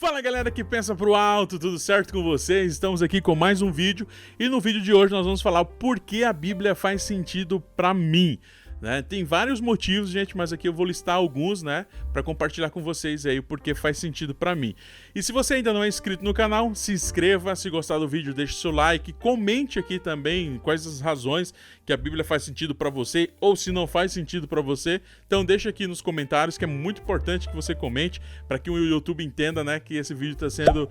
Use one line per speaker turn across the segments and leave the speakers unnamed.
Fala galera que pensa pro alto, tudo certo com vocês? Estamos aqui com mais um vídeo e no vídeo de hoje nós vamos falar por que a Bíblia faz sentido pra mim. Tem vários motivos, gente, mas aqui eu vou listar alguns, para compartilhar com vocês aí porque faz sentido pra mim. E se você ainda não é inscrito no canal, se inscreva, se gostar do vídeo, deixe seu like, comente aqui também quais as razões que a Bíblia faz sentido pra você ou se não faz sentido pra você. Então deixa aqui nos comentários que é muito importante que você comente para que o YouTube entenda, que esse vídeo está sendo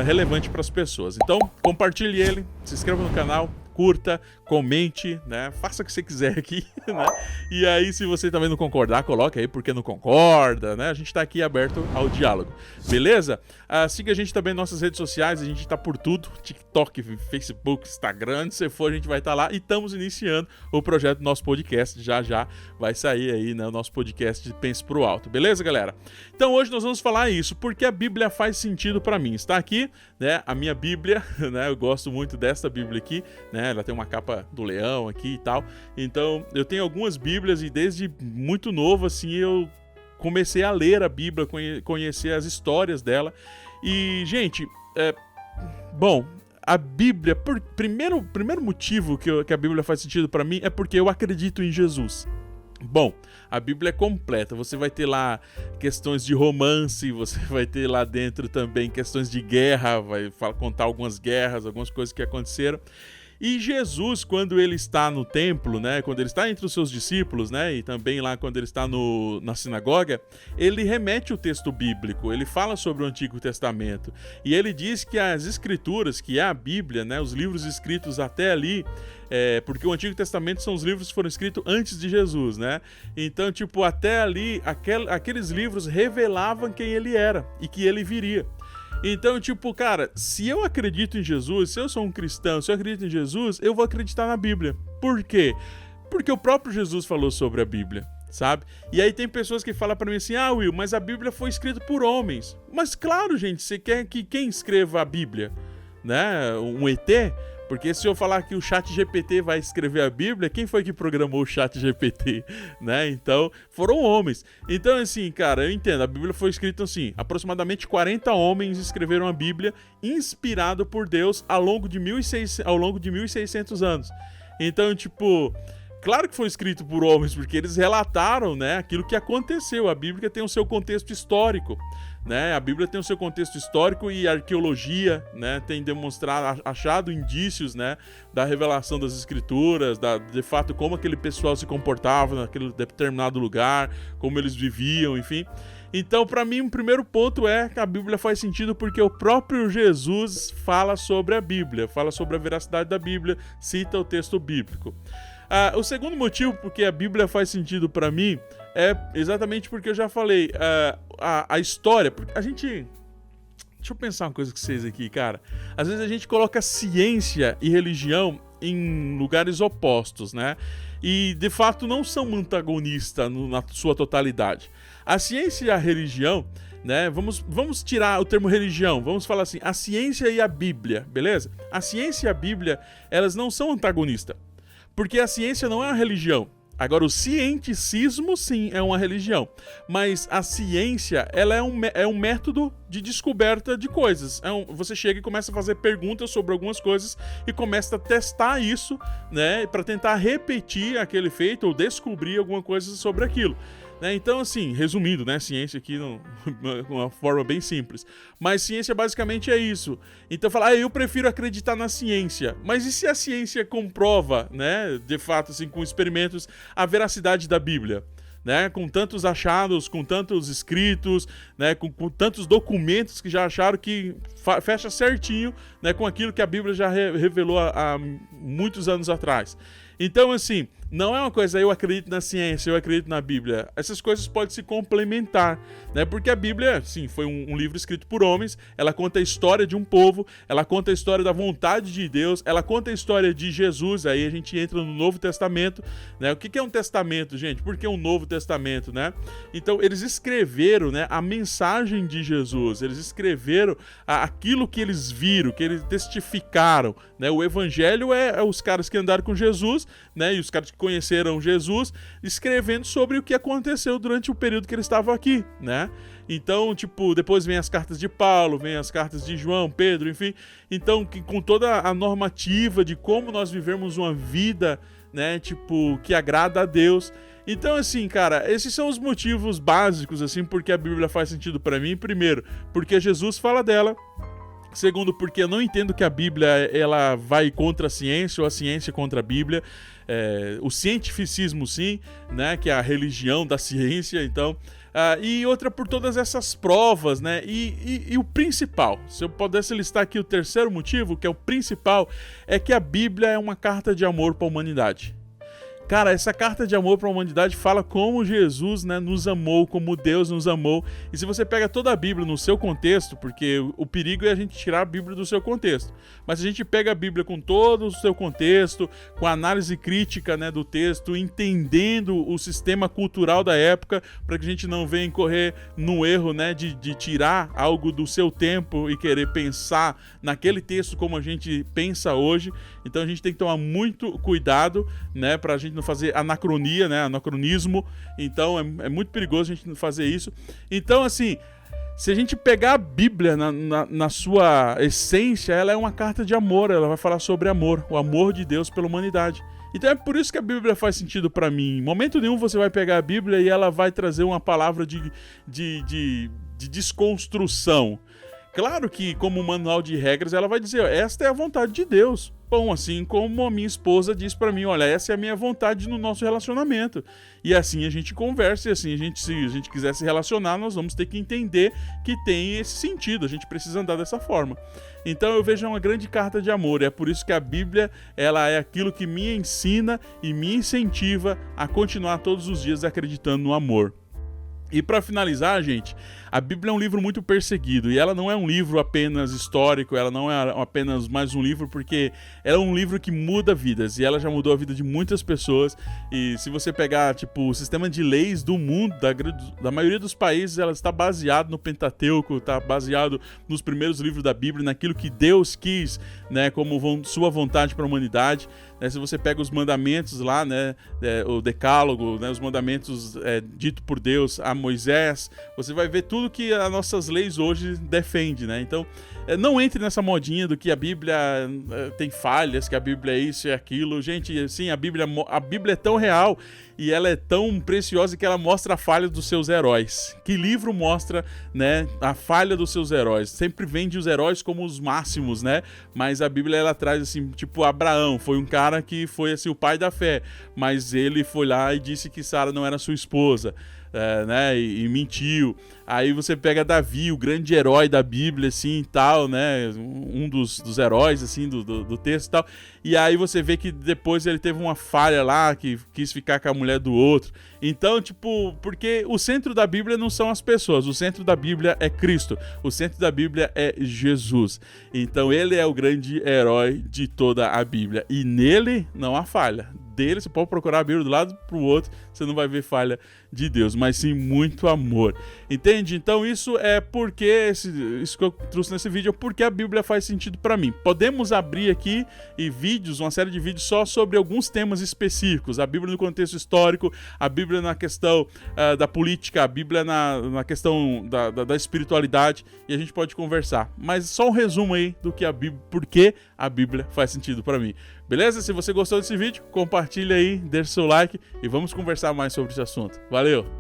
relevante para as pessoas. Então compartilhe ele, se inscreva no canal, curta, comente, faça o que você quiser aqui, E aí, se você também não concordar, coloque aí porque não concorda, A gente tá aqui aberto ao diálogo, beleza? Siga a gente também nas nossas redes sociais, a gente tá por tudo, TikTok, Facebook, Instagram, onde você for, a gente vai estar lá e estamos iniciando o projeto do nosso podcast, já vai sair aí, o nosso podcast de Pense Pro Alto, beleza, galera? Então hoje nós vamos falar isso, porque a Bíblia faz sentido pra mim. Está aqui, a minha Bíblia, eu gosto muito desta Bíblia aqui, ela tem uma capa do leão aqui e tal, então eu tenho algumas Bíblias e desde muito novo, assim, eu comecei a ler a Bíblia, conhecer as histórias dela e, gente, a Bíblia, primeiro motivo que a Bíblia faz sentido pra mim é porque eu acredito em Jesus. Bom, a Bíblia é completa, você vai ter lá questões de romance, você vai ter lá dentro também questões de guerra, vai contar algumas guerras, algumas coisas que aconteceram. E Jesus, quando ele está no templo, quando ele está entre os seus discípulos, e também lá quando ele está na sinagoga, ele remete o texto bíblico, ele fala sobre o Antigo Testamento. E ele diz que as escrituras, que é a Bíblia, os livros escritos até ali, porque o Antigo Testamento são os livros que foram escritos antes de Jesus, Então, até ali, aqueles livros revelavam quem ele era e que ele viria. Então, cara, se eu acredito em Jesus, se eu sou um cristão, se eu acredito em Jesus, eu vou acreditar na Bíblia. Por quê? Porque o próprio Jesus falou sobre a Bíblia, sabe? E aí tem pessoas que falam pra mim assim, Will, mas a Bíblia foi escrita por homens. Mas claro, gente, você quer que quem escreva a Bíblia? Um ET? Porque se eu falar que o ChatGPT vai escrever a Bíblia, quem foi que programou o ChatGPT, Então, foram homens. Então, assim, cara, eu entendo, a Bíblia foi escrita assim, aproximadamente 40 homens escreveram a Bíblia inspirado por Deus ao longo de 1.600 anos. Então, claro que foi escrito por homens, porque eles relataram, aquilo que aconteceu. A Bíblia tem o seu contexto histórico, A Bíblia tem o seu contexto histórico e a arqueologia, tem demonstrado, achado indícios, da revelação das escrituras, de fato como aquele pessoal se comportava naquele determinado lugar, como eles viviam, enfim. Então, para mim, o primeiro ponto é que a Bíblia faz sentido porque o próprio Jesus fala sobre a Bíblia, fala sobre a veracidade da Bíblia, cita o texto bíblico. O segundo motivo porque a Bíblia faz sentido pra mim é exatamente porque eu já falei, a história, porque a gente... Deixa eu pensar uma coisa com vocês aqui, cara. Às vezes a gente coloca ciência e religião em lugares opostos, E de fato não são antagonistas na sua totalidade. A ciência e a religião, vamos tirar o termo religião, vamos falar assim, a ciência e a Bíblia, beleza? A ciência e a Bíblia, elas não são antagonistas. Porque a ciência não é uma religião. Agora, o cienticismo, sim, é uma religião. Mas a ciência, ela é um método de descoberta de coisas. Você chega e começa a fazer perguntas sobre algumas coisas e começa a testar isso, para tentar repetir aquele feito ou descobrir alguma coisa sobre aquilo. Então, assim, resumindo, ciência aqui de uma forma bem simples. Mas ciência basicamente é isso. Então, falar, eu prefiro acreditar na ciência. Mas e se a ciência comprova, de fato, assim, com experimentos, a veracidade da Bíblia? Com tantos achados, com tantos escritos, com tantos documentos que já acharam que fecha certinho, com aquilo que a Bíblia já revelou há muitos anos atrás. Então, assim, não é uma coisa, eu acredito na ciência, eu acredito na Bíblia. Essas coisas podem se complementar, Porque a Bíblia, sim, foi um livro escrito por homens, ela conta a história de um povo, ela conta a história da vontade de Deus, ela conta a história de Jesus, aí a gente entra no Novo Testamento, O que é um testamento, gente? Por que um Novo Testamento, Então, eles escreveram, a mensagem de Jesus, eles escreveram aquilo que eles viram, que eles testificaram, O Evangelho é os caras que andaram com Jesus, e os caras que conheceram Jesus, escrevendo sobre o que aconteceu durante o período que ele estava aqui, Então, tipo, depois vem as cartas de Paulo, vem as cartas de João, Pedro, enfim. Então, com toda a normativa de como nós vivemos uma vida, né, tipo, que agrada a Deus. Então, assim, cara, esses são os motivos básicos, assim, porque a Bíblia faz sentido pra mim. Primeiro, porque Jesus fala dela. Segundo, porque eu não entendo que a Bíblia ela vai contra a ciência ou a ciência contra a Bíblia. O cientificismo, sim, né, que é a religião da ciência, então... e outra por todas essas provas, né? E o principal, se eu pudesse listar aqui o terceiro motivo, que é o principal, é que a Bíblia é uma carta de amor para a humanidade. Cara, essa carta de amor para a humanidade fala como Jesus, né, nos amou, como Deus nos amou. E se você pega toda a Bíblia no seu contexto, porque o perigo é a gente tirar a Bíblia do seu contexto. Mas se a gente pega a Bíblia com todo o seu contexto, com a análise crítica, né, do texto, entendendo o sistema cultural da época, para que a gente não venha incorrer no erro, né, de tirar algo do seu tempo e querer pensar naquele texto como a gente pensa hoje. Então a gente tem que tomar muito cuidado, né, para a gente não fazer anacronia, né, anacronismo. Então é muito perigoso a gente não fazer isso. Então, assim, se a gente pegar a Bíblia na sua essência, ela é uma carta de amor, ela vai falar sobre amor, o amor de Deus pela humanidade. Então é por isso que a Bíblia faz sentido para mim. Em momento nenhum você vai pegar a Bíblia e ela vai trazer uma palavra de desconstrução. Claro que, como manual de regras, ela vai dizer, ó, esta é a vontade de Deus. Bom, assim como a minha esposa diz pra mim, olha, essa é a minha vontade no nosso relacionamento. E assim a gente conversa, e assim se a gente quiser se relacionar, nós vamos ter que entender que tem esse sentido, a gente precisa andar dessa forma. Então eu vejo uma grande carta de amor, e é por isso que a Bíblia, ela é aquilo que me ensina e me incentiva a continuar todos os dias acreditando no amor. E para finalizar, gente, a Bíblia é um livro muito perseguido, e ela não é um livro apenas histórico, ela não é apenas mais um livro, porque ela é um livro que muda vidas, e ela já mudou a vida de muitas pessoas. E se você pegar, tipo, o sistema de leis do mundo, da maioria dos países, ela está baseado no Pentateuco, está baseado nos primeiros livros da Bíblia, naquilo que Deus quis, né, como sua vontade para a humanidade. Se você pega os mandamentos lá, né, o decálogo, né, os mandamentos dito por Deus a Moisés, você vai ver tudo que as nossas leis hoje defendem, né? Então, não entre nessa modinha do que a Bíblia tem falhas, que a Bíblia é isso e aquilo. Gente, assim, a Bíblia é tão real e ela é tão preciosa que ela mostra a falha dos seus heróis. Que livro mostra, né, a falha dos seus heróis? Sempre vende os heróis como os máximos, né? Mas a Bíblia, ela traz, assim, tipo, Abraão foi um cara que foi, assim, o pai da fé, mas ele foi lá e disse que Sara não era sua esposa. Né, e mentiu. Aí você pega Davi, o grande herói da Bíblia, assim, e tal, né, um dos heróis, assim, do texto e tal, e aí você vê que depois ele teve uma falha lá, que quis ficar com a mulher do outro. Então, tipo, porque o centro da Bíblia não são as pessoas, o centro da Bíblia é Cristo, o centro da Bíblia é Jesus. Então ele é o grande herói de toda a Bíblia, e nele não há falha. Dele, você pode procurar a Bíblia do lado pro outro, você não vai ver falha de Deus, mas sim muito amor. Entende? Então isso é porque, isso que eu trouxe nesse vídeo, é porque a Bíblia faz sentido para mim. Podemos abrir aqui uma série de vídeos só sobre alguns temas específicos. A Bíblia no contexto histórico, a Bíblia na questão da política, a Bíblia na questão da espiritualidade, e a gente pode conversar. Mas só um resumo aí do que a Bíblia, porque a Bíblia faz sentido para mim. Beleza? Se você gostou desse vídeo, compartilha aí, deixa seu like e vamos conversar mais sobre esse assunto. Valeu!